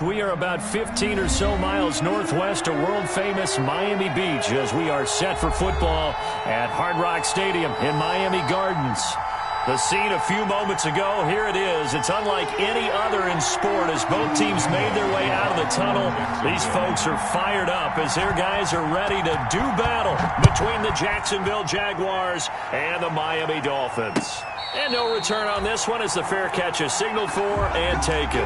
We are about 15 or so miles northwest of world-famous Miami Beach as we are set for football at Hard Rock Stadium in Miami Gardens. The scene a few moments ago, here it is. It's unlike any other in sport as both teams made their way out of the tunnel. These folks are fired up as their guys are ready to do battle between the Jacksonville Jaguars and the Miami Dolphins. And no return on this one as the fair catch is signaled for and taken.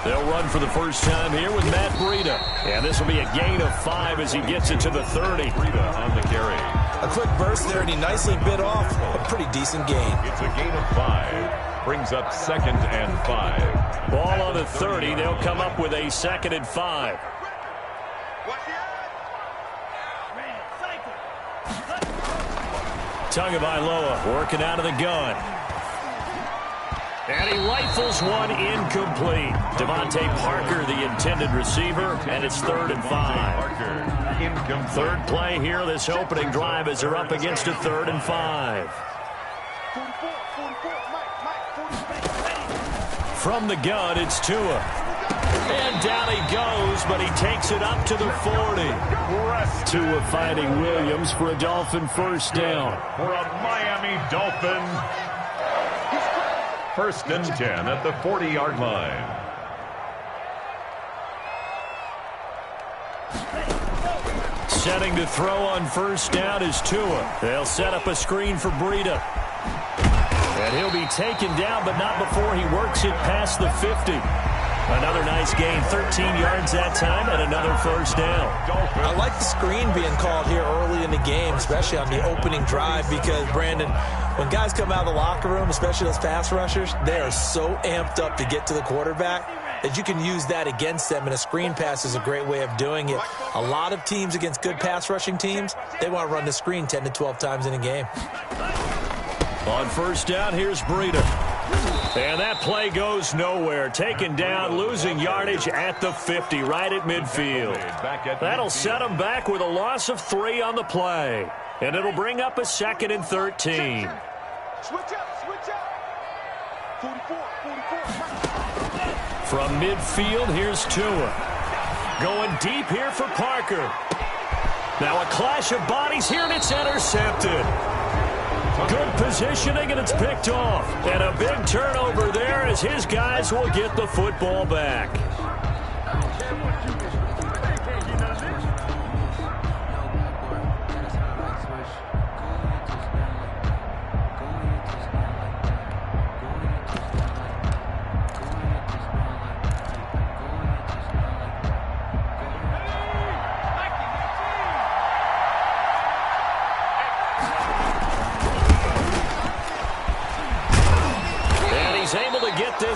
They'll run for the first time here with Matt Breida. And this will be a gain of 5 as he gets it to the 30. Breida on the carry. A quick burst there, and he nicely bit off a pretty decent gain. It's a gain of 5. Brings up 2nd and 5. Ball on the 30. They'll come up with a 2nd and 5. Tagovailoa working out of the gun. And he rifles one incomplete. Devontae Parker, the intended receiver, and it's 3rd and 5. Third play here, this opening drive as they're up against a 3rd and 5. From the gun, it's Tua. And down he goes, but he takes it up to the 40. Tua finding Williams for a Dolphin first down. For a Miami Dolphin 1st and 10 at the 40-yard line. Setting to throw on first down is Tua. They'll set up a screen for Breida. And he'll be taken down, but not before he works it past the 50. Another nice gain, 13 yards that time, and another first down. I like the screen being called here early in the game, especially on the opening drive, because, Brandon, when guys come out of the locker room, especially those pass rushers, they are so amped up to get to the quarterback that you can use that against them, and a screen pass is a great way of doing it. A lot of teams against good pass rushing teams, they want to run the screen 10 to 12 times in a game. On first down, here's Breida. And that play goes nowhere. Taken down, losing yardage at the 50, right at midfield. That'll set them back with a loss of 3 on the play. And it'll bring up a 2nd and 13. From midfield, here's Tua. Going deep here for Parker. Now a clash of bodies here, and it's intercepted. Good positioning, and it's picked off. And a big turnover there as his guys will get the football back.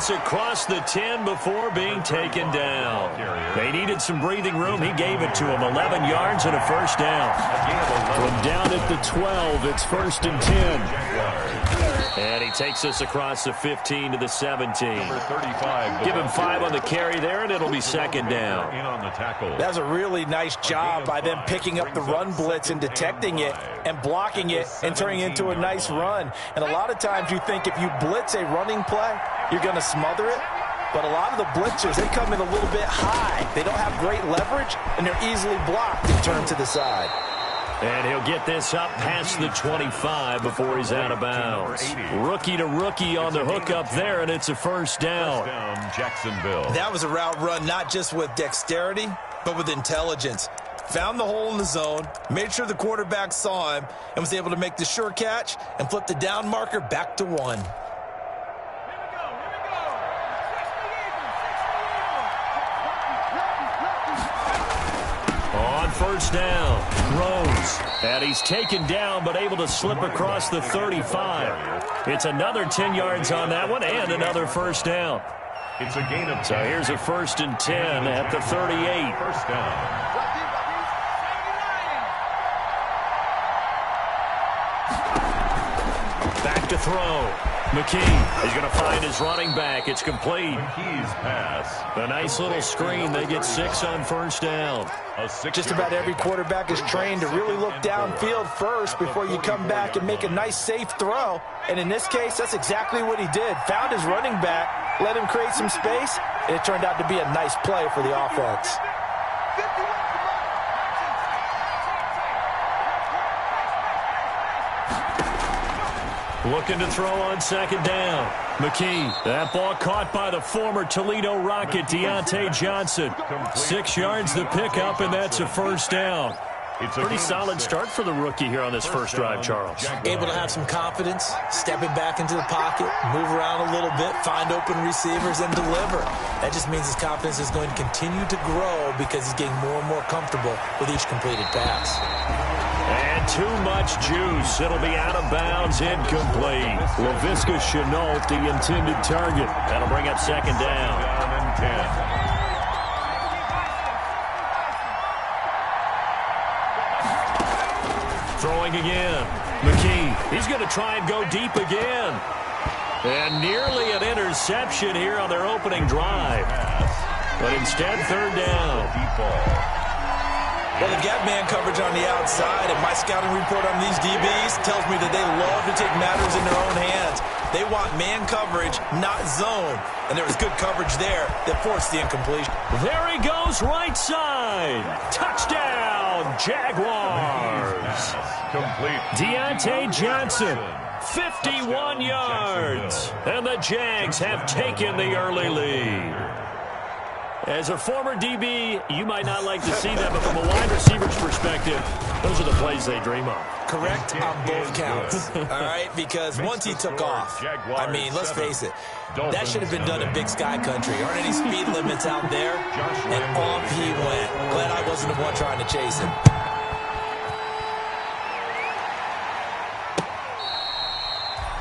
Across the 10 before being taken down. They needed some breathing room. He gave it to him. 11 yards and a first down. From down at the 12, it's 1st and 10. And he takes us across the 15 to the 17. Give him 5 on the carry there, and it'll be 2nd down. That was a really nice job by them picking up the run blitz and detecting it and blocking it and turning it into a nice run. And a lot of times you think if you blitz a running play, you're going to smother it. But a lot of the blitzers, they come in a little bit high. They don't have great leverage, and they're easily blocked and turned to the side. And he'll get this up past the 25 before he's out of bounds. Rookie to rookie on the hookup there, and it's a first down. Jacksonville. That was a route run not just with dexterity, but with intelligence. Found the hole in the zone, made sure the quarterback saw him, and was able to make the sure catch and flip the down marker back to 1. On first down, Rose. And he's taken down, but able to slip across the 35. It's another 10 yards on that one, and another first down. It's a gain of 10. So here's a 1st and 10 at the 38. First down. Back to throw. McKee is going to find his running back. It's complete. McKee's pass. A nice little screen. They get 6 on first down. Just about every quarterback is trained to really look downfield first before you come back and make a nice, safe throw. And in this case, that's exactly what he did. Found his running back, let him create some space, and it turned out to be a nice play for the offense. Looking to throw on second down. McKee, that ball caught by the former Toledo Rocket, Deontay Johnson. 6 yards the pickup, and that's a first down. Pretty solid start for the rookie here on this first drive, Charles. Able to have some confidence, stepping back into the pocket, move around a little bit, find open receivers, and deliver. That just means his confidence is going to continue to grow because he's getting more and more comfortable with each completed pass. And too much juice. It'll be out of bounds, incomplete. Laviska Shenault, the intended target. That'll bring up second down. Down and 10. Throwing again. McKee, he's going to try and go deep again. And nearly an interception here on their opening drive. But instead, third down. Deep ball. Well, they've got man coverage on the outside, and my scouting report on these DBs tells me that they love to take matters in their own hands. They want man coverage, not zone. And there was good coverage there that forced the incompletion. There he goes, right side. Touchdown, Jaguars. Complete. Deontay Johnson, 51 yards. And the Jags have taken the early lead. As a former DB, you might not like to see that, but from a wide receiver's perspective, those are the plays they dream of. Correct on both counts, all right? Because once he took off, I mean, let's face it, that should have been done in Big Sky Country. Aren't any speed limits out there? And off he went. Glad I wasn't the one trying to chase him.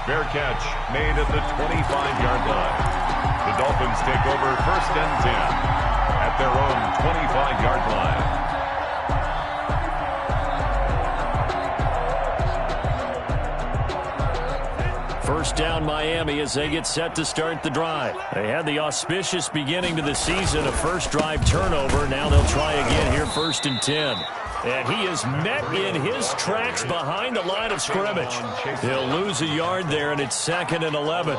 Fair catch made at the 25-yard line. The Dolphins take over first and 10 at their own 25-yard line. First down Miami as they get set to start the drive. They had the auspicious beginning to the season, a first drive turnover. Now they'll try again here, first and 10. And he is met in his tracks behind the line of scrimmage. He'll lose a yard there, and it's 2nd and 11.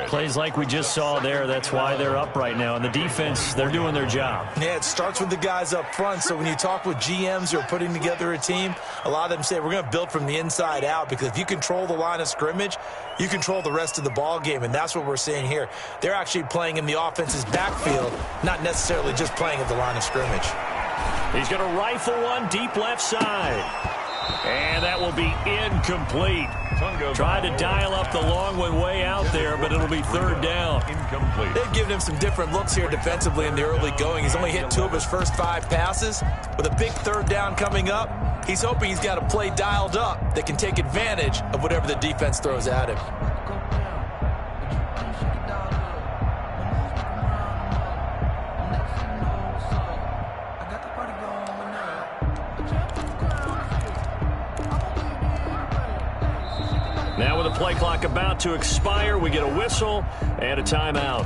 Plays like we just saw there. That's why they're up right now. And the defense, they're doing their job. Yeah, it starts with the guys up front. So when you talk with GMs who are putting together a team, a lot of them say we're going to build from the inside out, because if you control the line of scrimmage, you control the rest of the ball game, and that's what we're seeing here. They're actually playing in the offense's backfield, not necessarily just playing at the line of scrimmage. He's going to rifle one deep left side. And that will be incomplete. Tried to dial up the long one way out there, but it'll be third down. Incomplete. They've given him some different looks here defensively in the early going. He's only hit 2 of his first 5 passes. With a big third down coming up, he's hoping he's got a play dialed up that can take advantage of whatever the defense throws at him. Now with the play clock about to expire, we get a whistle and a timeout.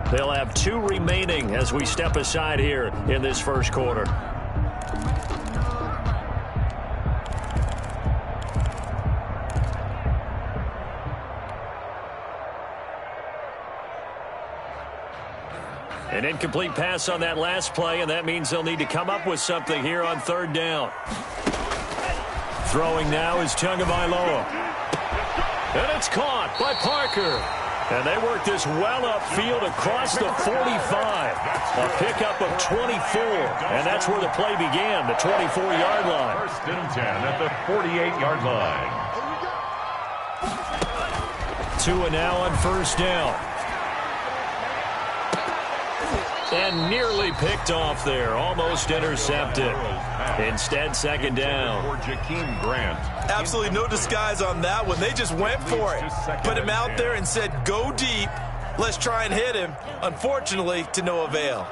They'll have 2 remaining as we step aside here in this first quarter. An incomplete pass on that last play, and that means they'll need to come up with something here on third down. Throwing now is Tagovailoa. And it's caught by Parker. And they work this well upfield across the 45. A pickup of 24. And that's where the play began, the 24-yard line. First and 10 at the 48-yard line. 2 and now on first down. And nearly picked off there. Almost intercepted. Instead, second down. For Jakeem Grant. Absolutely no disguise on that one. They just went for it. Put him out there and said, go deep. Let's try and hit him. Unfortunately, to no avail.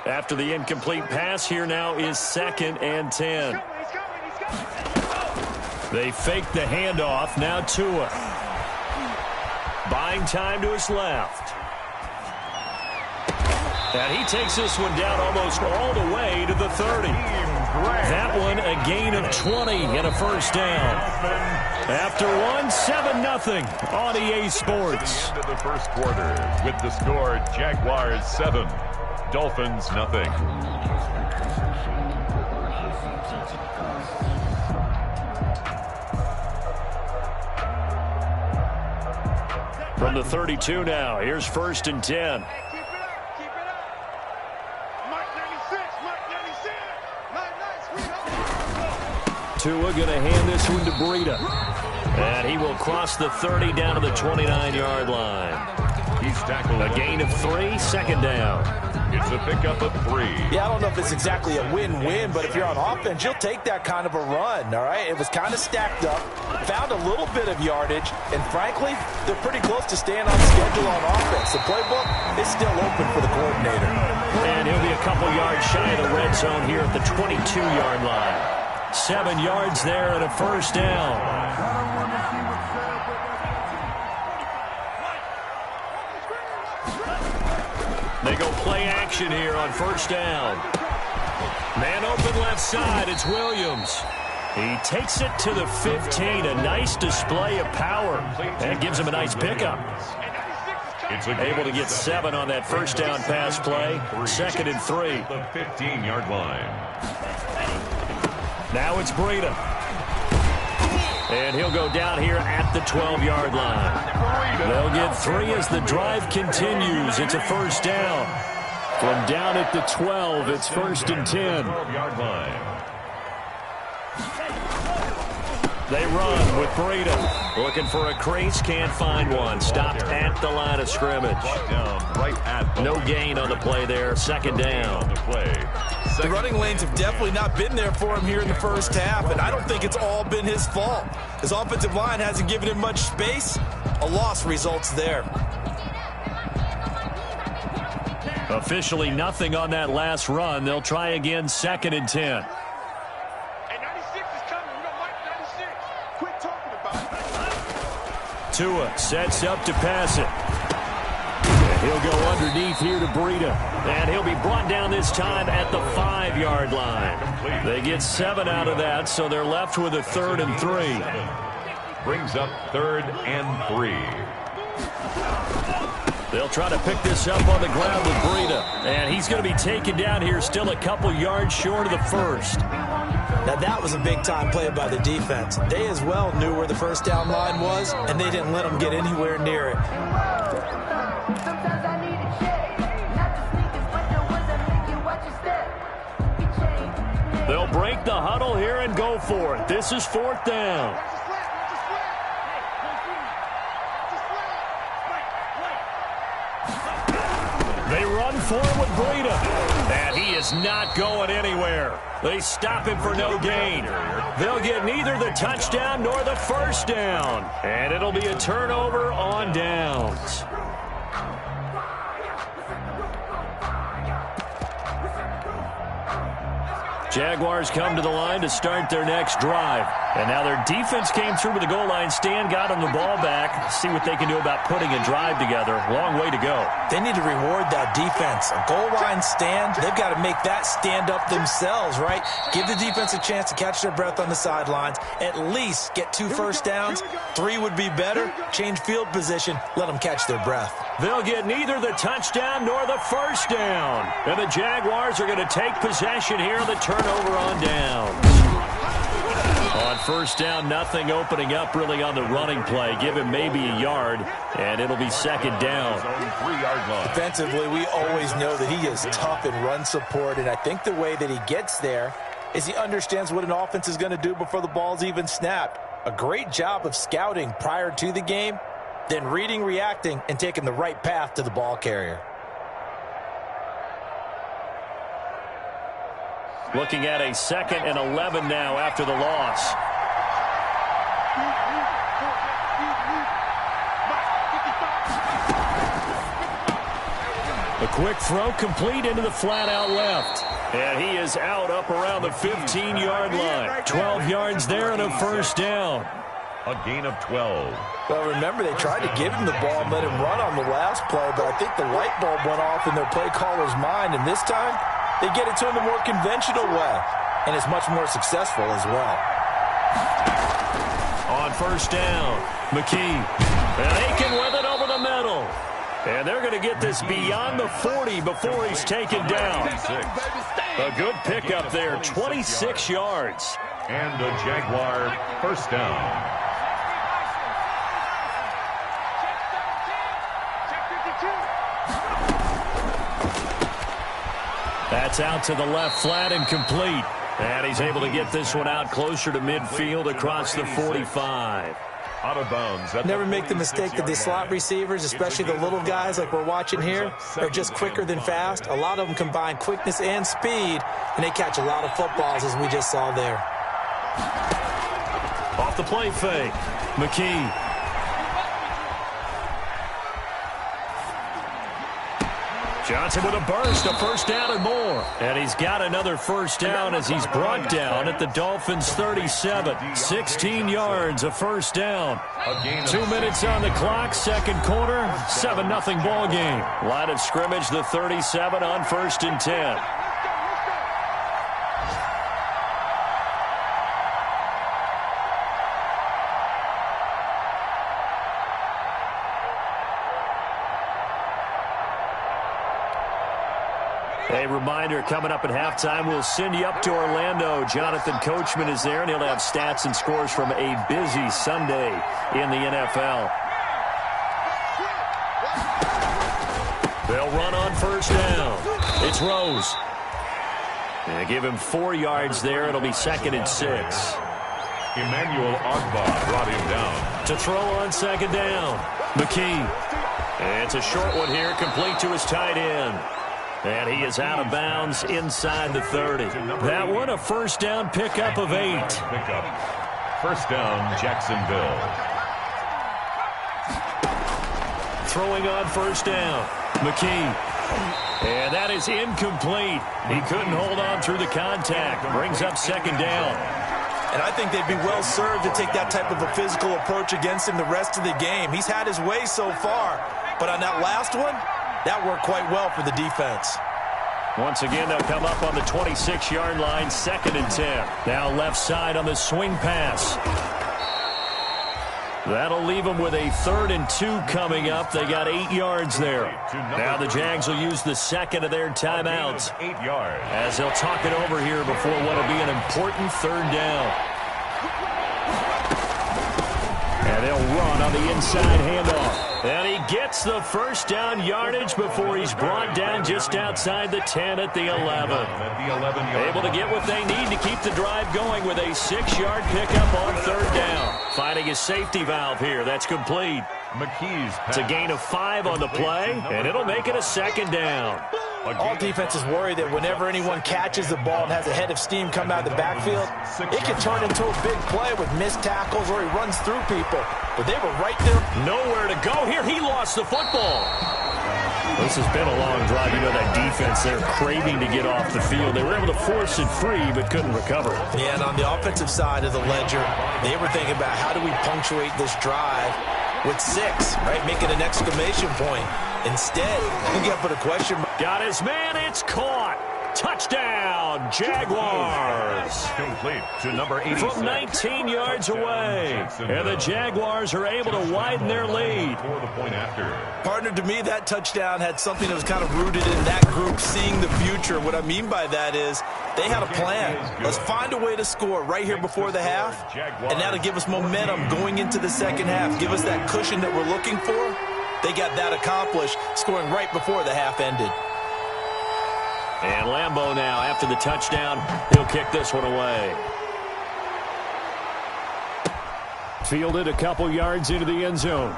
After the incomplete pass, here now is 2nd and 10. They fake the handoff. Now Tua. Buying time to his left. And he takes this one down almost all the way to the 30. That one a gain of 20 and a first down. After one, 7-0 on EA Sports. At the end of the first quarter with the score Jaguars 7, Dolphins 0. From the 32 now, here's 1st and 10. Tua going to hand this one to Breida. And he will cross the 30 down to the 29-yard line. He's tackled. A gain of 3, second down. It's a pickup of 3. Yeah, I don't know if it's exactly a win-win, but if you're on offense, you'll take that kind of a run, all right? It was kind of stacked up, found a little bit of yardage, and frankly, they're pretty close to staying on schedule on offense. The playbook is still open for the coordinator. And he'll be a couple yards shy of the red zone here at the 22-yard line. 7 yards there and a first down. They go play action here on first down. Man open left side, it's Williams. He takes it to the 15, a nice display of power. That gives him a nice pickup. Able to get 7 on that first down pass play. 2nd and 3. The 15-yard line. Now it's Breida. And he'll go down here at the 12-yard line. They'll get 3 as the drive continues. It's a first down. From down at the 12, it's 1st and 10. 12-yard line. They run with Breida. Looking for a crease, can't find one. Stopped at the line of scrimmage. No gain on the play there. 2nd down. The running lanes have definitely not been there for him here in the first half, and I don't think it's all been his fault. His offensive line hasn't given him much space. A loss results there. Officially nothing on that last run. They'll try again, 2nd and 10. Tua sets up to pass it. And he'll go underneath here to Breida. And he'll be brought down this time at the 5-yard line. They get 7 out of that, so they're left with a 3rd and 3. Brings up 3rd and 3. They'll try to pick this up on the ground with Breida. And he's going to be taken down here still a couple yards short of the 1st. Now, that was a big-time play by the defense. They as well knew where the first down line was, and they didn't let them get anywhere near it. They'll break the huddle here and go for it. This is 4th down. They run for him with Breida. And he is not going anywhere. They stop him for no gain. They'll get neither the touchdown nor the first down. And it'll be a turnover on downs. Jaguars come to the line to start their next drive. And now their defense came through with the goal line stand, got them the ball back. See what they can do about putting a drive together. Long way to go. They need to reward that defense. A goal line stand, they've got to make that stand up themselves, right? Give the defense a chance to catch their breath on the sidelines. At least get 2 first downs. 3 would be better. Change field position. Let them catch their breath. They'll get neither the touchdown nor the first down. And the Jaguars are going to take possession here on the turnover on downs. On first down, nothing opening up really on the running play. Give him maybe a yard, and it'll be 2nd down. 3-yard line. Defensively, we always know that he is tough in run support, and I think the way that he gets there is he understands what an offense is going to do before the ball's even snapped. A great job of scouting prior to the game, then reading, reacting, and taking the right path to the ball carrier. Looking at a 2nd and 11 now after the loss. A quick throw complete into the flat out left. And he is out up around the 15-yard line. 12 yards there and a first down. A gain of 12. Well, remember, they tried to give him the ball and let him run on the last play, but I think the light bulb went off in their play caller's mind, and this time they get it to him the more conventional way, and it's much more successful as well. On first down, McKee. And Aiken with it over the middle. And they're going to get this beyond the 40 before he's taken down. A good pickup there, 26 yards. And a Jaguar first down. That's out to the left, flat and complete. And he's able to get this one out closer to midfield across the 45. Out of bounds. Never make the mistake that the slot receivers, especially the little guys like we're watching here, are just quicker than fast. A lot of them combine quickness and speed, and they catch a lot of footballs, as we just saw there. Off the play fake, McKee. Johnson with a burst, a first down and more. And he's got another first down as he's brought down at the Dolphins' 37. 16 yards, a first down. 2 minutes on the clock, second quarter, 7-0 ball game. Line of scrimmage, the 37 on 1st and 10. A reminder, coming up at halftime, we'll send you up to Orlando. Jonathan Coachman is there, and he'll have stats and scores from a busy Sunday in the NFL. They'll run on first down. It's Rose. And give him 4 yards there. It'll be 2nd and 6. Emmanuel Ogbah brought him down. To throw on 2nd down, McKee. And it's a short one here, complete to his tight end. And he is out of bounds inside the 30. That one, a first down pickup of 8. Pickup. First down, Jacksonville. Throwing on first down, McKee. And that is incomplete. He couldn't hold on through the contact. Brings up 2nd down. And I think they'd be well served to take that type of a physical approach against him the rest of the game. He's had his way so far, but on that last one, that worked quite well for the defense. Once again, they'll come up on the 26-yard line, 2nd and 10. Now left side on the swing pass. That'll leave them with a 3rd and 2 coming up. They got 8 yards there. Now the Jags will use the second of their timeouts 8 yards. as they'll talk it over here before what will be an important 3rd down. And they'll run on the inside handoff. And he gets the first down yardage before he's brought down just outside the 10 at the 11. Able to get what they need to keep the drive going with a 6-yard pickup on 3rd down. Finding his safety valve here. That's complete. McKee's It's a gain of 5 on the play, and it'll make it a 2nd down. All defenses worry that whenever anyone catches the ball and has a head of steam come out of the backfield, it can turn into a big play with missed tackles or he runs through people. But they were right there. Nowhere to go here. He lost the football. This has been a long drive. You know that defense, they're craving to get off the field. They were able to force it free but couldn't recover. Yeah, and on the offensive side of the ledger, they were thinking about how do we punctuate this drive with 6, right? Making an exclamation point. Instead, you get put a question mark. Got his man. It's caught. Touchdown, Jaguars. Complete to number 86. From 19 yards away. And the Jaguars are able to widen their lead. For the point after. Partner, to me, that touchdown had something that was kind of rooted in that group seeing the future. What I mean by that is they had a plan. Let's find a way to score right here before the half, and that'll give us momentum going into the second half. Give us that cushion that we're looking for. They got that accomplished, scoring right before the half ended. And Lambeau now, after the touchdown, he'll kick this one away. Fielded a couple yards into the end zone.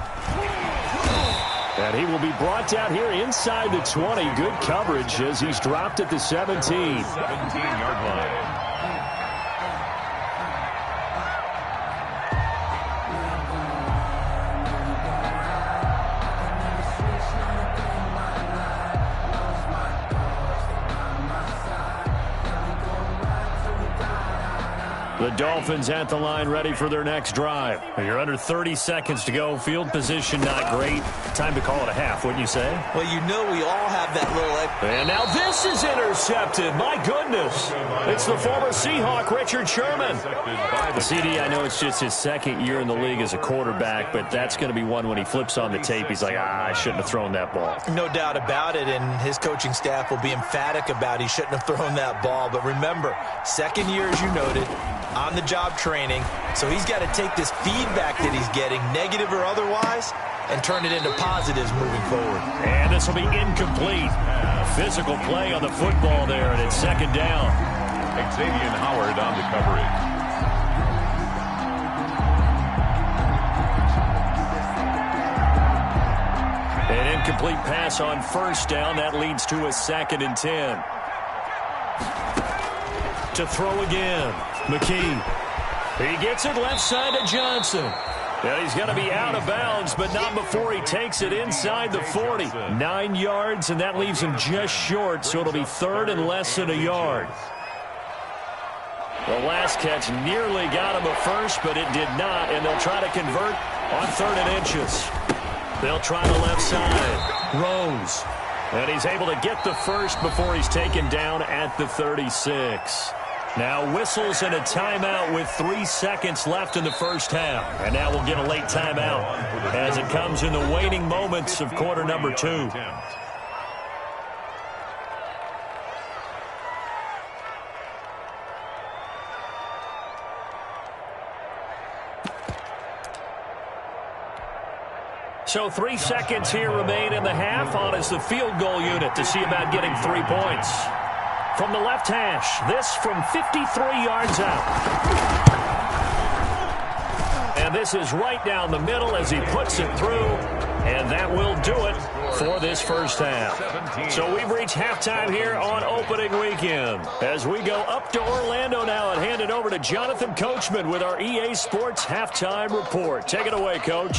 And he will be brought down here inside the 20. Good coverage as he's dropped at the 17. 17-yard line. The Dolphins at the line ready for their next drive. You're under 30 seconds to go. Field position not great. Time to call it a half, wouldn't you say? Well, you know we all have that little... And now this is intercepted. My goodness. It's the former Seahawk, Richard Sherman. The CD, I know it's just his second year in the league as a quarterback, but that's going to be one when he flips on the tape. He's like, I shouldn't have thrown that ball. No doubt about it, and his coaching staff will be emphatic about he shouldn't have thrown that ball. But remember, second year, as you noted, on-the-job training, so he's got to take this feedback that he's getting, negative or otherwise, and turn it into positives moving forward. And this will be incomplete. Physical play on the football there, and it's second down. Xavier Howard on the coverage. An incomplete pass on first down. That leads to a 2nd and 10. To throw again. McKee. He gets it left side to Johnson. And he's going to be out of bounds, but not before he takes it inside the 40. 9 yards, and that leaves him just short, so it'll be 3rd and less than a yard. The last catch nearly got him a first, but it did not, and they'll try to convert on 3rd and inches. They'll try the left side. Rose. And he's able to get the first before he's taken down at the 36. Now whistles and a timeout with 3 seconds left in the first half. And now we'll get a late timeout as it comes in the waning moments of quarter number 2. So 3 seconds here remain in the half on as the field goal unit to see about getting 3 points. From the left hash, this from 53 yards out. And this is right down the middle as he puts it through. And that will do it for this first half. So we've reached halftime here on opening weekend. As we go up to Orlando now and hand it over to Jonathan Coachman with our EA Sports Halftime Report. Take it away, Coach.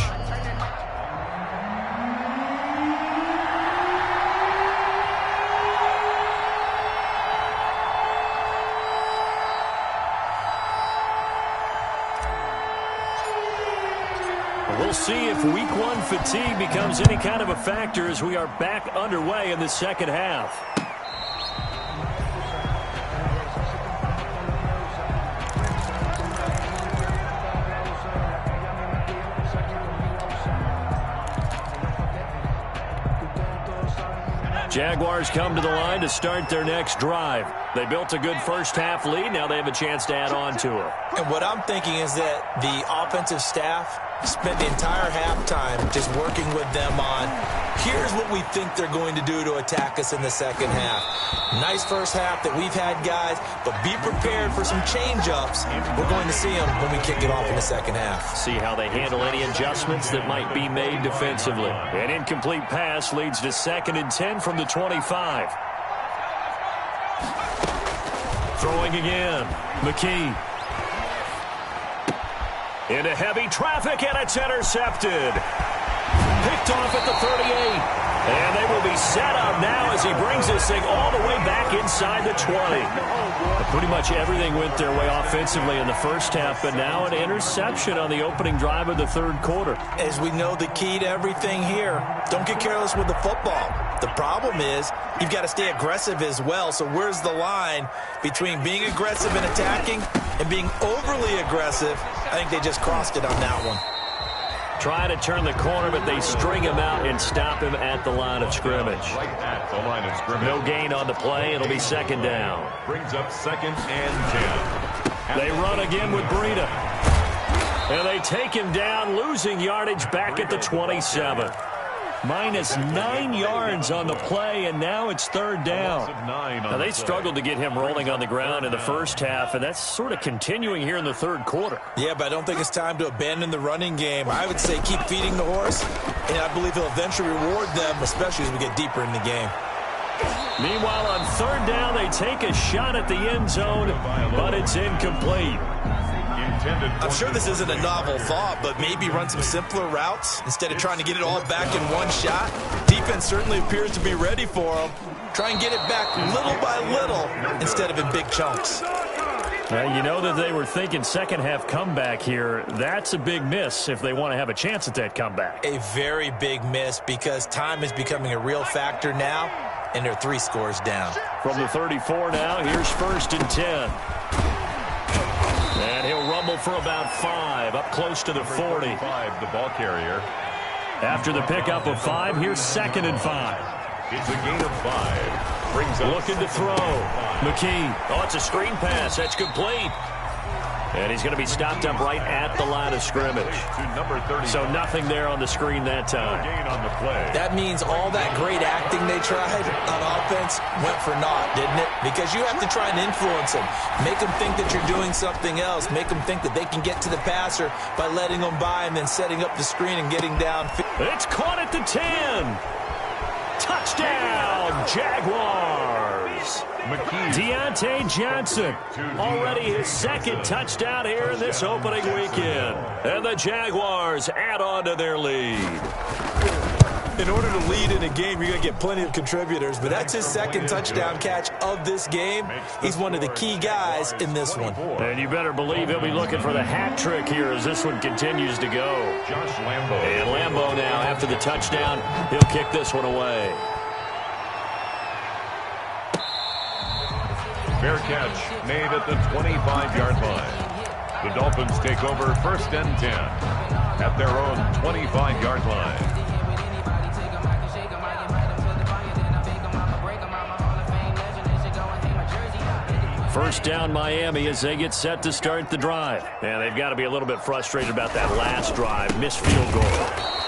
We'll see if week 1 fatigue becomes any kind of a factor as we are back underway in the second half. Jaguars come to the line to start their next drive. They built a good first half lead. Now they have a chance to add on to it. And what I'm thinking is that the offensive staff spent the entire halftime just working with them on, here's what we think they're going to do to attack us in the second half. Nice first half that we've had, guys, but be prepared for some change-ups. We're going to see them when we kick it off in the second half. See how they handle any adjustments that might be made defensively. An incomplete pass leads to 2nd and 10 from the 25. Throwing again. McKee. Into heavy traffic, and it's intercepted. Picked off at the 38. And they will be set up now as he brings this thing all the way back inside the 20. Pretty much everything went their way offensively in the first half, but now an interception on the opening drive of the third quarter. As we know, the key to everything here, don't get careless with the football. The problem is you've got to stay aggressive as well. So where's the line between being aggressive and attacking and being overly aggressive? I think they just crossed it on that one. Trying to turn the corner, but they string him out and stop him at the line of scrimmage. Right at the line of scrimmage. No gain on the play. It'll be second down. Brings up 2nd and 10. They run again with Breida. And they take him down, losing yardage back at the 27. Minus 9 yards on the play, and now it's third down. Now, they struggled to get him rolling on the ground in the first half, and that's sort of continuing here in the third quarter. Yeah, but I don't think it's time to abandon the running game. I would say keep feeding the horse, and I believe he'll eventually reward them, especially as we get deeper in the game. Meanwhile, on third down, they take a shot at the end zone, but it's incomplete. I'm sure this isn't a novel thought, but maybe run some simpler routes instead of trying to get it all back in one shot. Defense certainly appears to be ready for them. Try and get it back little by little instead of in big chunks. You know that they were thinking second-half comeback here. That's a big miss if they want to have a chance at that comeback. A very big miss because time is becoming a real factor now, and they're 3 scores down. From the 34 now, here's 1st and 10. And he'll rumble for about 5, up close to the 40. 5, the ball carrier. After the pickup of 5, here's 2nd and 5. It's a gain of 5. Brings up looking to throw. McKee. Oh, it's a screen pass. That's complete. And he's going to be stopped up right at the line of scrimmage. To number 30. So nothing there on the screen that time. Gain on the play. That means all that great acting they tried on offense went for naught, didn't it? Because you have to try and influence them. Make them think that you're doing something else. Make them think that they can get to the passer by letting them by and then setting up the screen and getting down. It's caught at the 10. Touchdown, Jaguars. McKee. Deontay Johnson, already his 2nd touchdown here in this opening weekend. And the Jaguars add on to their lead. In order to lead in a game, you're going to get plenty of contributors, but that's his 2nd touchdown catch of this game. He's one of the key guys in this one. And you better believe he'll be looking for the hat trick here as this one continues to go. Josh Lambo. And Lambo now, after the touchdown, he'll kick this one away. Fair catch made at the 25-yard line. The Dolphins take over 1st and 10 at their own 25-yard line. First down Miami as they get set to start the drive. And they've got to be a little bit frustrated about that last drive. Missed field goal.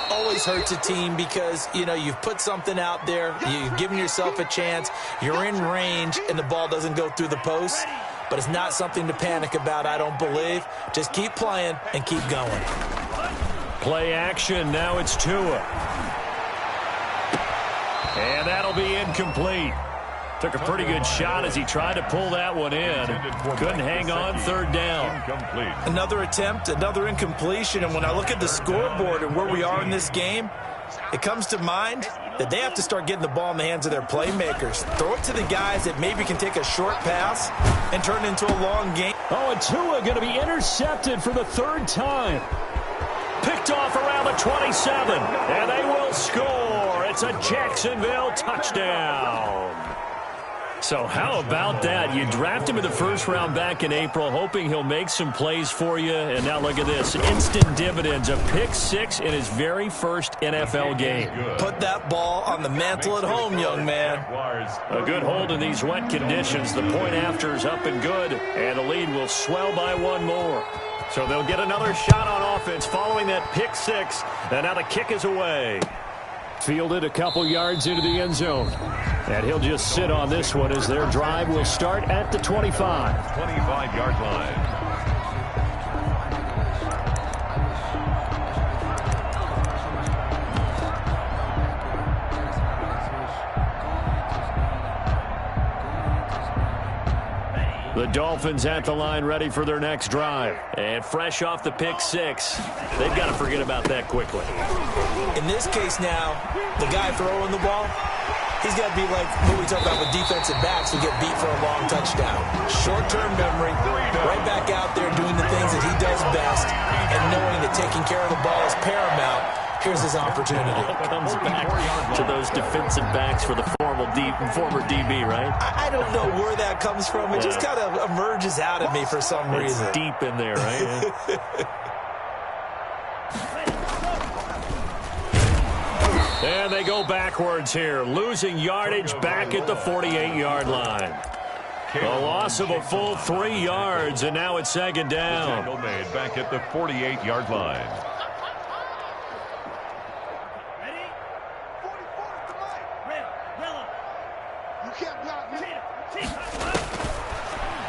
Always hurts a team because, you know, you've put something out there. You've given yourself a chance. You're in range, and the ball doesn't go through the post. But it's not something to panic about, I don't believe. Just keep playing and keep going. Play action. Now it's Tua. And that'll be incomplete. Took a pretty good shot as he tried to pull that one in. Couldn't hang on. 3rd down. Another attempt, another incompletion. And when I look at the scoreboard and where we are in this game, it comes to mind that they have to start getting the ball in the hands of their playmakers. Throw it to the guys that maybe can take a short pass and turn it into a long game. Oh, and Tua going to be intercepted for the 3rd time. Picked off around the 27. And they will score. It's a Jacksonville touchdown. So how about that? You draft him in the 1st round back in April, hoping he'll make some plays for you. And now look at this. Instant dividends. A pick 6 in his very first NFL game. Put that ball on the mantle at home, young man. A good hold in these wet conditions. The point after is up and good. And the lead will swell by 1 more. So they'll get another shot on offense following that pick 6. And now the kick is away. Fielded a couple yards into the end zone. And he'll just sit on this one as their drive will start at the 25. 25-yard line. The Dolphins at the line ready for their next drive. And fresh off the pick 6. They've got to forget about that quickly. In this case now, the guy throwing the ball, he's got to be like what we talk about with defensive backs who get beat for a long touchdown. Short-term memory, right back out there doing the things that he does best, and knowing that taking care of the ball is paramount. Here's his opportunity. It comes back to those defensive backs for the former DB, right? I don't know where that comes from. It just kind of emerges out of me for some reason. It's deep in there, right? And they go backwards here, losing yardage back at the 48-yard line. A loss of a full 3 yards, and now it's 2nd down. Tackle made back at the 48-yard line.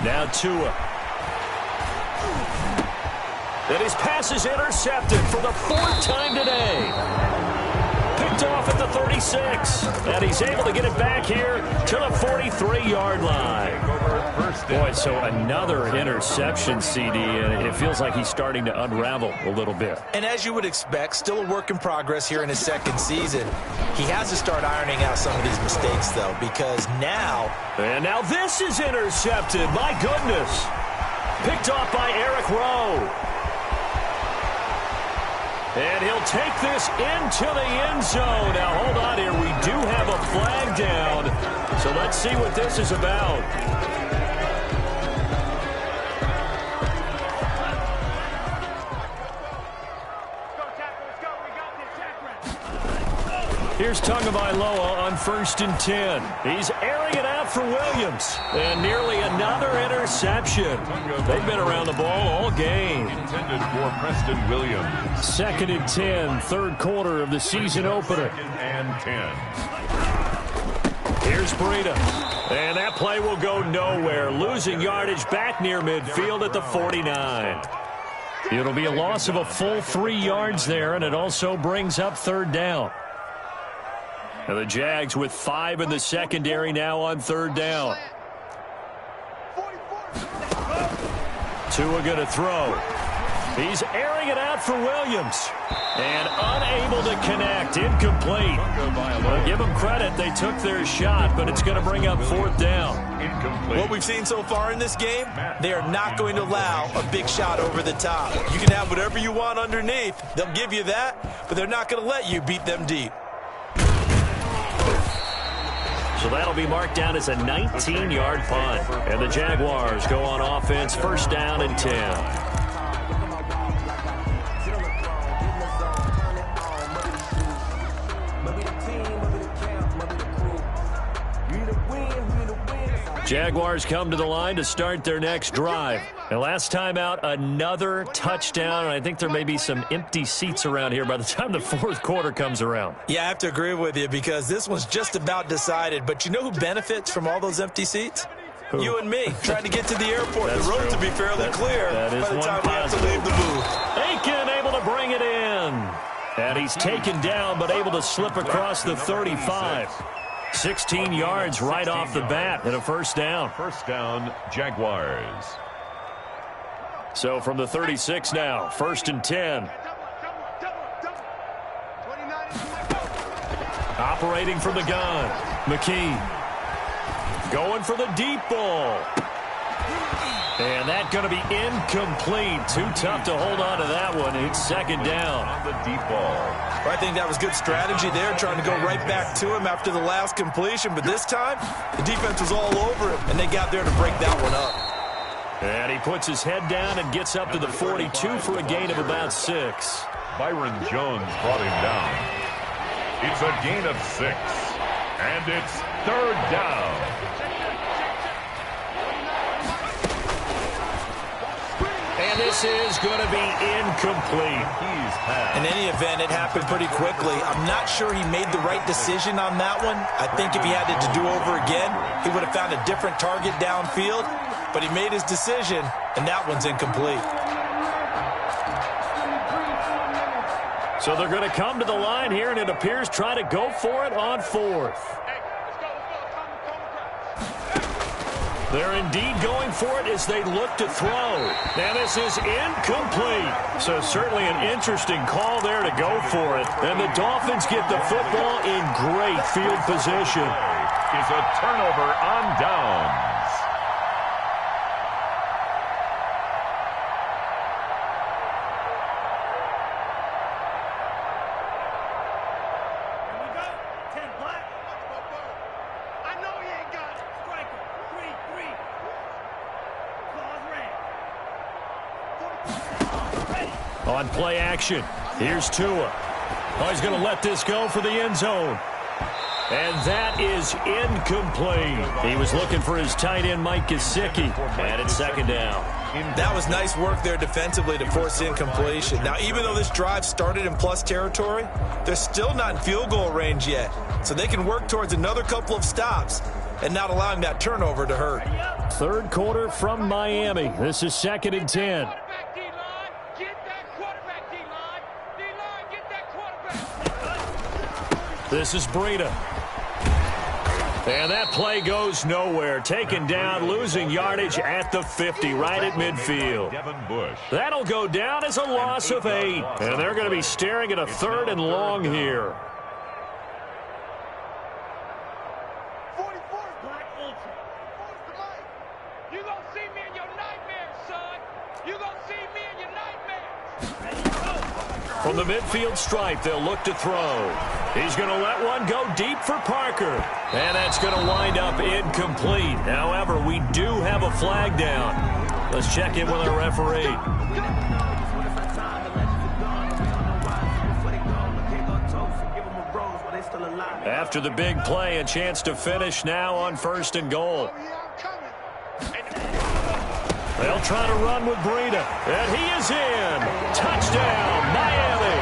Now Tua. And his pass is intercepted for the 4th time today. Picked off at the 36. And he's able to get it back here to the 43-yard line. Boy, so another interception, CD, and it feels like he's starting to unravel a little bit. And as you would expect, still a work in progress here in his 2nd season. He has to start ironing out some of these mistakes, though, because now... And now this is intercepted. My goodness. Picked off by Eric Rowe. And he'll take this into the end zone. Now, hold on here. We do have a flag down. So let's see what this is about. Here's Tagovailoa on 1st and 10. He's airing it out for Williams. And nearly another interception. They've been around the ball all game. Intended for Preston Williams. 2nd and 10, third quarter of the season opener. 2nd and 10. Here's Breida. And that play will go nowhere. Losing yardage back near midfield at the 49. It'll be a loss of a full 3 yards there, and it also brings up 3rd down. And the Jags with 5 in the secondary now on 3rd down. Tua going to throw. He's airing it out for Williams. And unable to connect. Incomplete. Well, give them credit. They took their shot, but it's going to bring up 4th down. Incomplete. What we've seen so far in this game, they are not going to allow a big shot over the top. You can have whatever you want underneath. They'll give you that, but they're not going to let you beat them deep. So that'll be marked down as a 19-yard punt. And the Jaguars go on offense, 1st down and 10. Jaguars come to the line to start their next drive. And last time out, another touchdown. And I think there may be some empty seats around here by the time the 4th quarter comes around. Yeah, I have to agree with you because this one's just about decided. But you know who benefits from all those empty seats? Who? You and me, trying to get to the airport. That's the road true. to be fairly clear that is by the time we have to positive. leave the booth. Aiken able to bring it in. And he's taken down but able to slip across the 35. 16 yards right off the bat and a 1st down. 1st down, Jaguars. So from the 36 now, 1st and 10. Operating from the gun. McKee. Going for the deep ball. And that's going to be incomplete. Too tough to hold on to that one. It's 2nd down. On the deep ball. I think that was good strategy there, trying to go right back to him after the last completion. But this time, the defense was all over him, and they got there to break that one up. And he puts his head down and gets up to the 42 for a gain of about 6. Byron Jones brought him down. It's a gain of 6. And it's 3rd down. And this is going to be incomplete. He's passed. In any event, it happened pretty quickly. I'm not sure he made the right decision on that one. I think if he had it to do over again, he would have found a different target downfield. But he made his decision, and that one's incomplete. So they're going to come to the line here, and it appears try to go for it on 4th. They're indeed going for it as they look to throw. Now this is incomplete. So certainly an interesting call there to go for it. And the Dolphins get the football in great field position. Is a turnover on downs. On play action, here's Tua. Oh, he's going to let this go for the end zone. And that is incomplete. He was looking for his tight end, Mike Gesicki. And it's 2nd down. That was nice work there defensively to force incompletion. Now, even though this drive started in plus territory, they're still not in field goal range yet. So they can work towards another couple of stops and not allowing that turnover to hurt. 3rd quarter from Miami. This is 2nd and 10. This is Breida. And that play goes nowhere. Taken down, losing yardage at the 50, right at midfield. Devin Bush. That'll go down as a loss of 8. And they're going to be staring at a 3rd and long here. You gonna see me in your nightmares, son. From the midfield stripe, they'll look to throw. He's going to let one go deep for Parker. And that's going to wind up incomplete. However, we do have a flag down. Let's check in with our referee. After the big play, a chance to finish now on 1st and goal. They'll try to run with Breida. And he is in. Touchdown, Miami.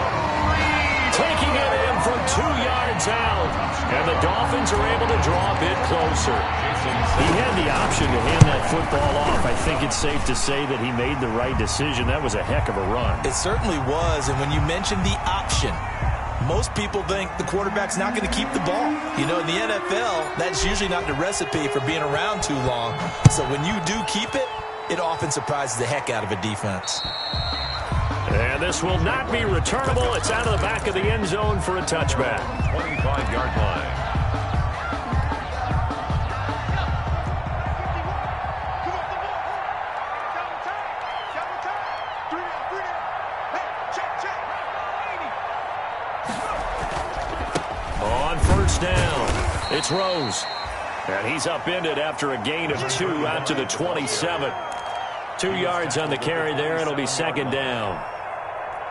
Taking it in from 2 yards out. And the Dolphins are able to draw a bit closer. He had the option to hand that football off. I think it's safe to say that he made the right decision. That was a heck of a run. It certainly was. And when you mentioned the option, most people think the quarterback's not going to keep the ball. You know, in the NFL, that's usually not the recipe for being around too long. So when you do keep it, it often surprises the heck out of a defense. And this will not be returnable. It's out of the back of the end zone for a touchback. 25-yard line. On 1st down, it's Rose. And he's upended after a gain of 2 out to the 27. 2 yards on the carry there. It'll be 2nd down.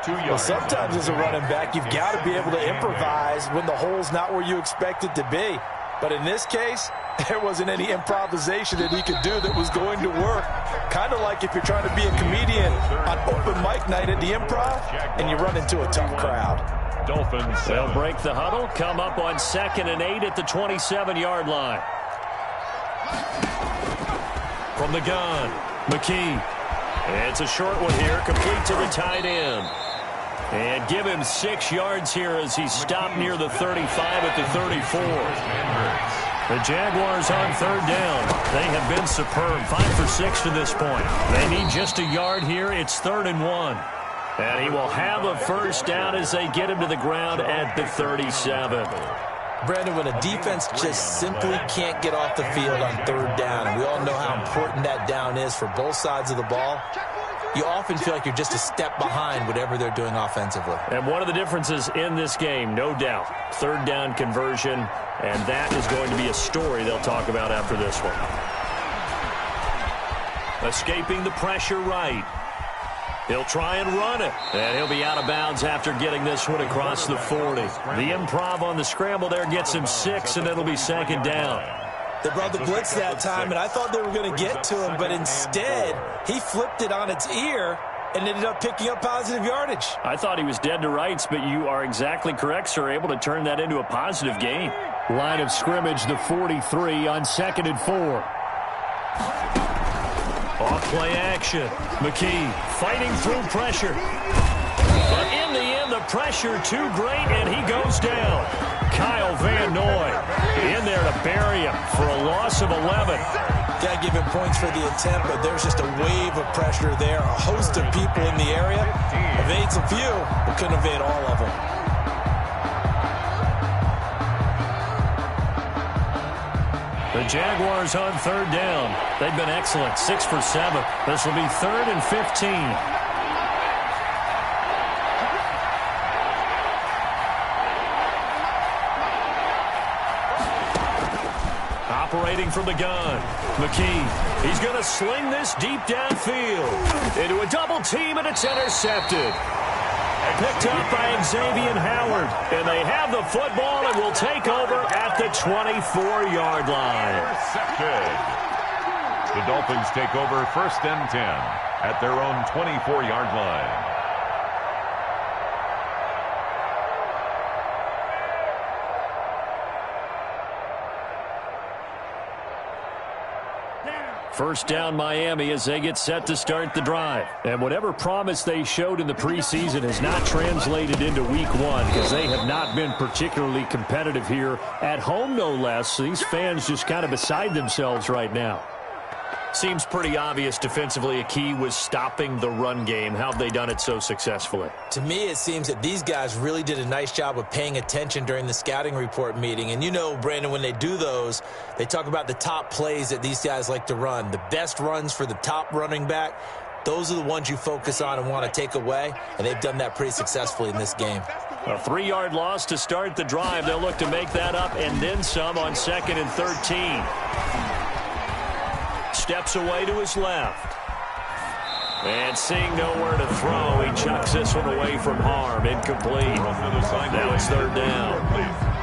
2 yards. Well, sometimes as a running back, you've got to be able to improvise when the hole's not where you expect it to be. But in this case, there wasn't any improvisation that he could do that was going to work. Kind of like if you're trying to be a comedian on open mic night at the Improv and you run into a tough crowd. Dolphins. They'll break the huddle, come up on 2nd and 8 at the 27-yard line. From the gun, McKee. It's a short one here, complete to the tight end. And give him 6 yards here as he's stopped near the 35 at the 34. The Jaguars on 3rd down. They have been superb, 5 for 6 to this point. They need just a yard here. It's 3rd and 1. And he will have a 1st down as they get him to the ground at the 37. Brandon, when a defense just simply can't get off the field on 3rd down, and we all know how important that down is for both sides of the ball, you often feel like you're just a step behind whatever they're doing offensively. And one of the differences in this game, no doubt, 3rd down conversion, and that is going to be a story they'll talk about after this one. Escaping the pressure right. He'll try and run it, and he'll be out of bounds after getting this one across the 40. The improv on the scramble there gets him 6, and it'll be 2nd down. They brought the blitz that time, and I thought they were going to get to him, but instead, he flipped it on its ear and ended up picking up positive yardage. I thought he was dead to rights, but you are exactly correct, sir, able to turn that into a positive gain. Line of scrimmage, the 43 on 2nd and 4. Off-play action. McKee fighting through pressure. But in the end, the pressure too great, and he goes down. Kyle Van Noy in there to bury him for a loss of 11. Got to give him points for the attempt, but there's just a wave of pressure there. A host of people in the area. Evades a few, but couldn't evade all of them. The Jaguars on 3rd down. They've been excellent, 6 for 7. This will be 3rd and 15. Operating from the gun, McKee. He's going to sling this deep downfield into a double team, and it's intercepted. Picked up by Xavier Howard, and they have the football and will take over at the 24-yard line. The Dolphins take over 1st and 10 at their own 24-yard line. First down Miami as they get set to start the drive. And whatever promise they showed in the preseason has not translated into week 1 because they have not been particularly competitive here at home, no less. These fans just kind of beside themselves right now. Seems pretty obvious defensively a key was stopping the run game. How have they done it so successfully? To me, it seems that these guys really did a nice job of paying attention during the scouting report meeting. And you know, Brandon, when they do those, they talk about the top plays that these guys like to run. The best runs for the top running back. those are the ones you focus on and want to take away, and they've done that pretty successfully in this game. A 3-yard loss to start the drive. They'll look to make that up and then some on 2nd and 13. Steps away to his left. And seeing nowhere to throw, he chucks this one away from harm. Incomplete. Now it's 3rd down.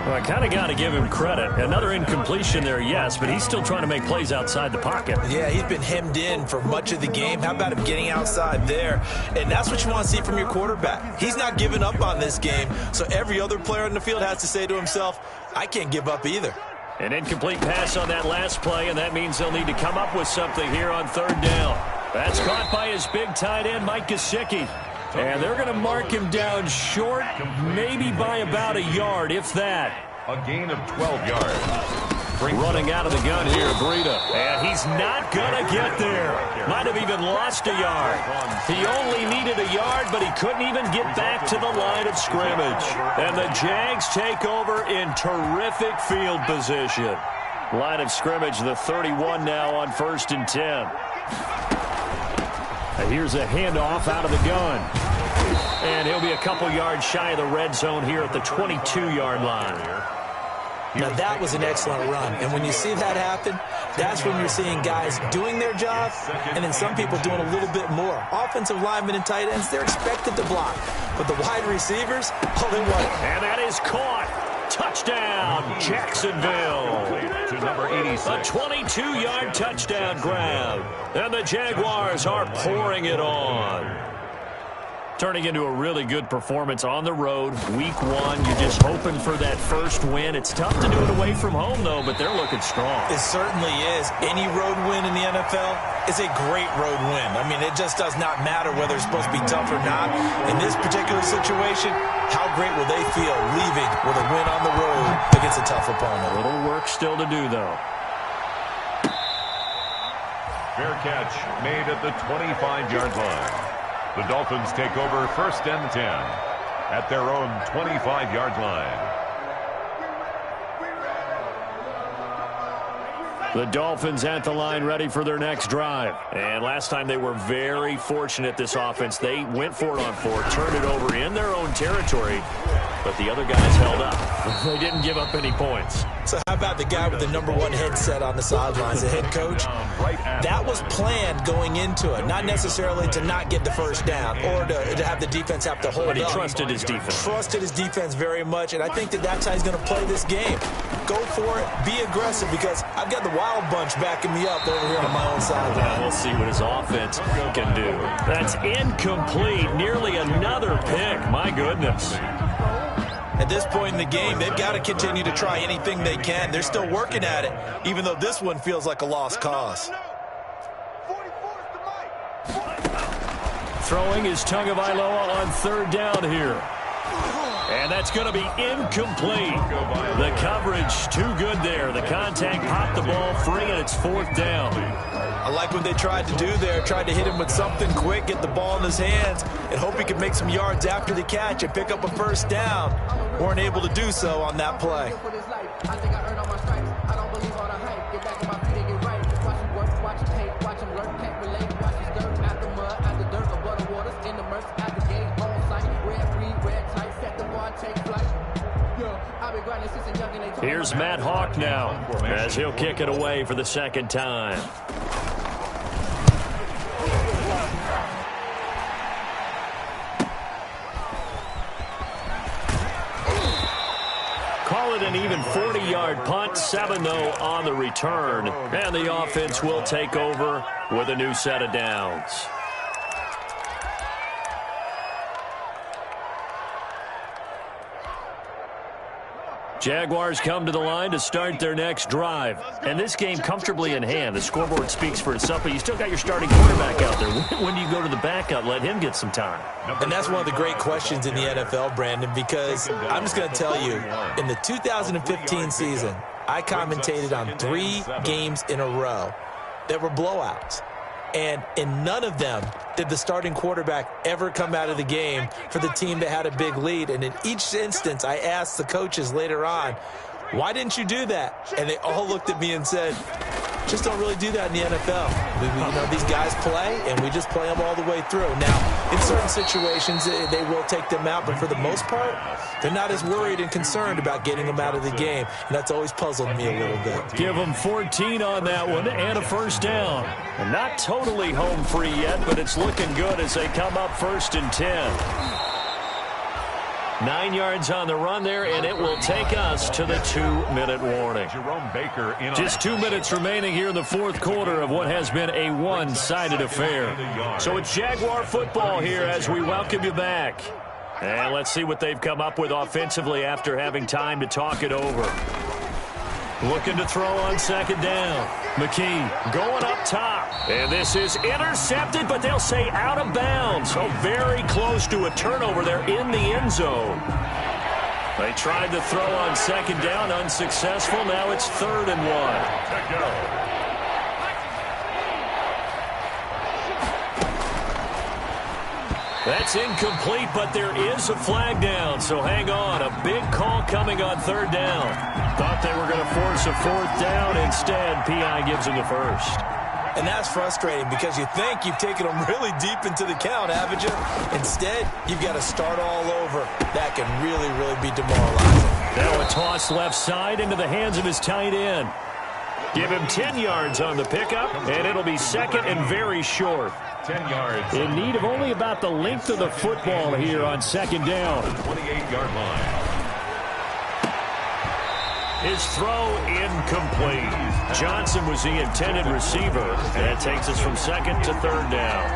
Well, I kind of got to give him credit. Another incompletion there, yes, but he's still trying to make plays outside the pocket. Yeah, he's been hemmed in for much of the game. How about him getting outside there? And that's what you want to see from your quarterback. He's not giving up on this game, so every other player in the field has to say to himself, I can't give up either. An incomplete pass on that last play, and that means they'll need to come up with something here on 3rd down. That's caught by his big tight end, Mike Gesicki. And they're going to mark him down short, maybe by about a yard, if that. A gain of 12 yards. Running out of the gun here, Breida. And he's not going to get there. Might have even lost a yard. He only needed a yard, but he couldn't even get back to the line of scrimmage. And the Jags take over in terrific field position. Line of scrimmage, the 31 now on 1st and 10. Here's a handoff out of the gun. And he'll be a couple yards shy of the red zone here at the 22-yard line. Now, that was an excellent run. And when you see that happen, that's when you're seeing guys doing their job and then some people doing a little bit more. Offensive linemen and tight ends, they're expected to block. But the wide receivers, oh, they want it. And that is caught. Touchdown, Jacksonville. To number 86. A 22-yard touchdown grab. And the Jaguars are pouring it on. Turning into a really good performance on the road. Week 1, you're just hoping for that first win. It's tough to do it away from home, though, but they're looking strong. It certainly is. Any road win in the NFL is a great road win. I mean, it just does not matter whether it's supposed to be tough or not. In this particular situation, how great will they feel leaving with a win on the road against a tough opponent? A little work still to do, though. Fair catch made at the 25-yard line. The Dolphins take over 1st and 10 at their own 25-yard line. The Dolphins at the line ready for their next drive. And last time they were very fortunate, this offense. They went for it on 4, turned it over in their own territory, but the other guys held up. They didn't give up any points. So how about the guy with the #1 headset on the sidelines, the head coach? That was planned going into it, not necessarily to not get the first down or to have the defense have to hold up. But he trusted his defense. Trusted his defense very much, and I think that's how he's going to play this game. Go for it, be aggressive, because I've got the Wild Bunch backing me up over here on my own sideline. We'll see what his offense can do. That's incomplete. Nearly another pick. My goodness. At this point in the game, they've got to continue to try anything they can. They're still working at it, even though this one feels like a lost cause. Throwing is Tagovailoa on 3rd down here. And that's going to be incomplete. The coverage too good there. The contact popped the ball free, and it's 4th down. I like what they tried to do there. Tried to hit him with something quick, get the ball in his hands, and hope he could make some yards after the catch and pick up a 1st down. Weren't able to do so on that play. Here's Matt Hawk now as he'll kick it away for the 2nd time. Call it an even 40-yard punt, 7 though on the return. And the offense will take over with a new set of downs. Jaguars come to the line to start their next drive. And this game comfortably in hand. The scoreboard speaks for itself, but you still got your starting quarterback out there. When do you go to the backup? Let him get some time. And that's one of the great questions in the NFL, Brandon, because I'm just going to tell you, in the 2015 season, I commentated on 3 games in a row that were blowouts. And in none of them did the starting quarterback ever come out of the game for the team that had a big lead. And in each instance, I asked the coaches later on, why didn't you do that? And they all looked at me and said, just don't really do that in the NFL. You know, these guys play, and we just play them all the way through. Now, in certain situations, they will take them out, but for the most part, they're not as worried and concerned about getting them out of the game, and that's always puzzled me a little bit. Give them 14 on that one and a first down. And not totally home free yet, but it's looking good as they come up 1st and 10. 9 yards on the run there, and it will take us to the 2-minute warning. Jerome Baker in Just 2 minutes remaining here in the fourth quarter of what has been a one-sided affair. So it's Jaguar football here as we welcome you back. And let's see what they've come up with offensively after having time to talk it over. Looking to throw on 2nd down. McKee going up top. And this is intercepted, but they'll say out of bounds. So very close to a turnover there in the end zone. They tried to throw on 2nd down, unsuccessful. Now it's 3rd and 1. That's incomplete, but there is a flag down, so hang on. A big call coming on 3rd down. Thought they were going to force a 4th down. Instead, P.I. gives them the first. And that's frustrating because you think you've taken them really deep into the count, haven't you? Instead, you've got to start all over. That can really, really be demoralizing. Now a toss left side into the hands of his tight end. Give him 10 yards on the pickup, and it'll be 2nd and very short. 10 yards. In need of only about the length of the football here on 2nd down. 28-yard line. His throw incomplete. Johnson was the intended receiver, and that takes us from 2nd to 3rd down.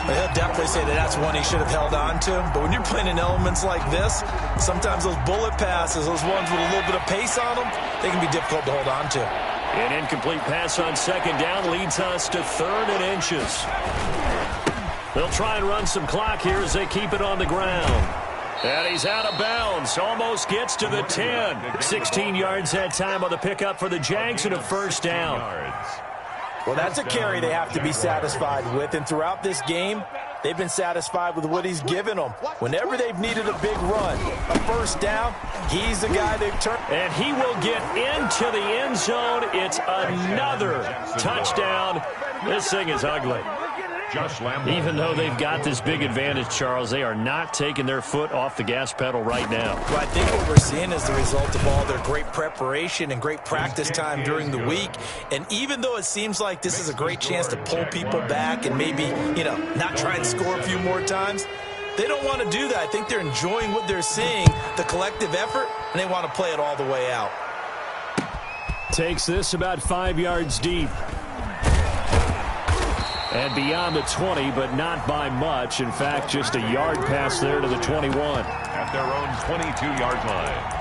Well, he'll definitely say that that's one he should have held on to. But when you're playing in elements like this, sometimes those bullet passes, those ones with a little bit of pace on them, they can be difficult to hold on to. An incomplete pass on 2nd down leads us to 3rd and inches. They'll try and run some clock here as they keep it on the ground. And he's out of bounds. Almost gets to the 10. 16 yards that time on the pickup for the Jags and a 1st down. Well, that's a carry they have to be satisfied with. And throughout this game, they've been satisfied with what he's given them. Whenever they've needed a big run, a 1st down, he's the guy they've turned. And he will get into the end zone. It's another touchdown. This thing is ugly. Even though they've got this big advantage, Charles, they are not taking their foot off the gas pedal right now. Well, I think what we're seeing is the result of all their great preparation and great practice time during the week. And even though it seems like this is a great chance to pull people back and maybe, not try and score a few more times, they don't want to do that. I think they're enjoying what they're seeing, the collective effort, and they want to play it all the way out. Takes this about 5 yards deep. And beyond the 20, but not by much. In fact, just a yard pass there to the 21. At their own 22-yard line.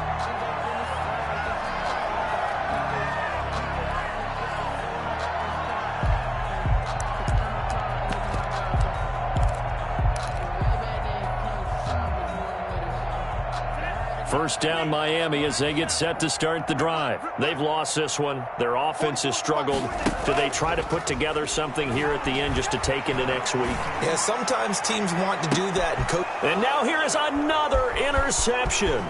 First down Miami as they get set to start the drive. They've lost this one. Their offense has struggled. Do they try to put together something here at the end just to take into next week? Yeah, sometimes teams want to do that. And now here is another interception.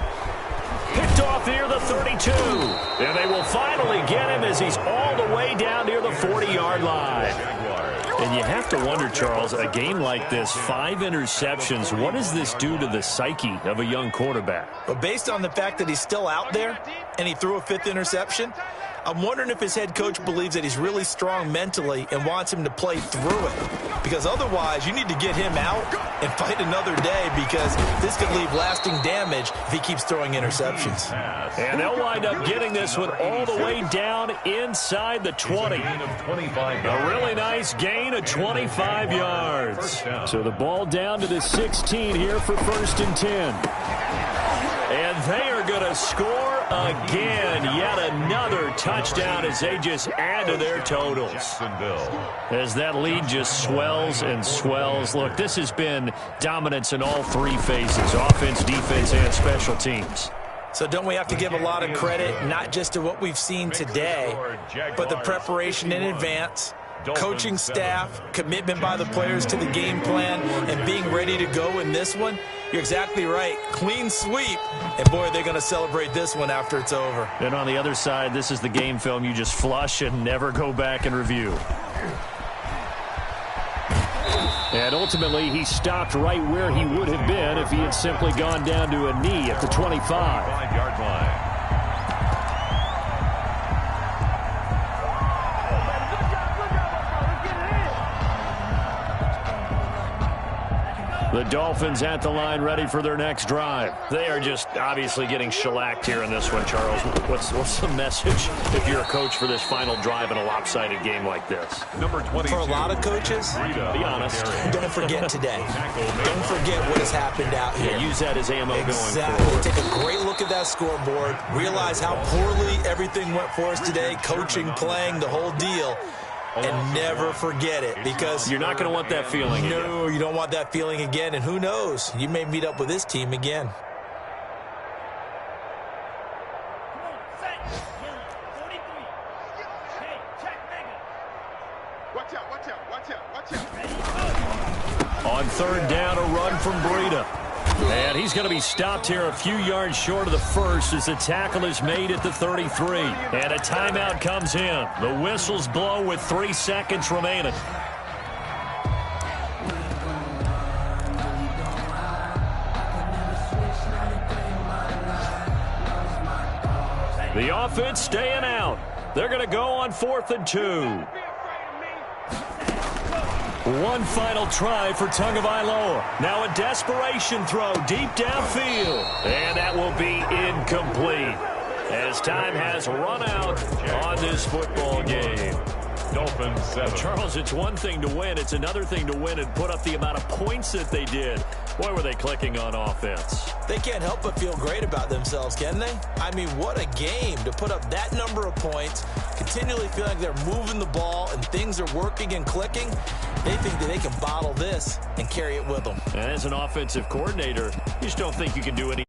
Picked off near the 32. And they will finally get him as he's all the way down near the 40-yard line. And you have to wonder, Charles, a game like this, 5 interceptions, what does this do to the psyche of a young quarterback? But based on the fact that he's still out there and he threw a 5th interception, I'm wondering if his head coach believes that he's really strong mentally and wants him to play through it. Because otherwise, you need to get him out and fight another day because this could leave lasting damage if he keeps throwing interceptions. And they'll wind up getting this one all the way down inside the 20. A really nice gain of 25 yards. So the ball down to the 16 here for 1st and 10. And they are going to score again. Yet another touchdown as they just add to their totals. As that lead just swells and swells. Look, this has been dominance in all 3 phases. Offense, defense, and special teams. So don't we have to give a lot of credit, not just to what we've seen today, but the preparation in advance, coaching staff, commitment by the players to the game plan, and being ready to go in this one. You're exactly right. Clean sweep. And, boy, they're going to celebrate this one after it's over. And on the other side, this is the game film you just flush and never go back and review. And ultimately, he stopped right where he would have been if he had simply gone down to a knee at the 25. 5-yard line. The Dolphins at the line ready for their next drive. They are just obviously getting shellacked here in this one, Charles. What's the message if you're a coach for this final drive in a lopsided game like this? Number 22. For a lot of coaches, Be honest. don't forget today. Don't forget what has happened out here. Use that as ammo going Exactly. forward. Take a great look at that scoreboard. Realize how poorly everything went for us today. Coaching, playing, the whole deal. And never forget it, because You're not going to want that feeling again. no, you don't want that feeling again. And who knows? You may meet up with this team again. On third down, a run from Breida. And he's going to be stopped here a few yards short of the first as the tackle is made at the 33. And a timeout comes in. The whistles blow with 3 seconds remaining. The offense staying out. They're going to go on 4th and 2. One final try for Tagovailoa. Now a desperation throw deep downfield. And that will be incomplete as time has run out on this football game. Dolphins 7. Charles, it's one thing to win. It's another thing to win and put up the amount of points that they did. Boy, were they clicking on offense. They can't help but feel great about themselves, can they? I mean, what a game to put up that number of points, continually feel like they're moving the ball and things are working and clicking. They think that they can bottle this and carry it with them. And as an offensive coordinator, you just don't think you can do any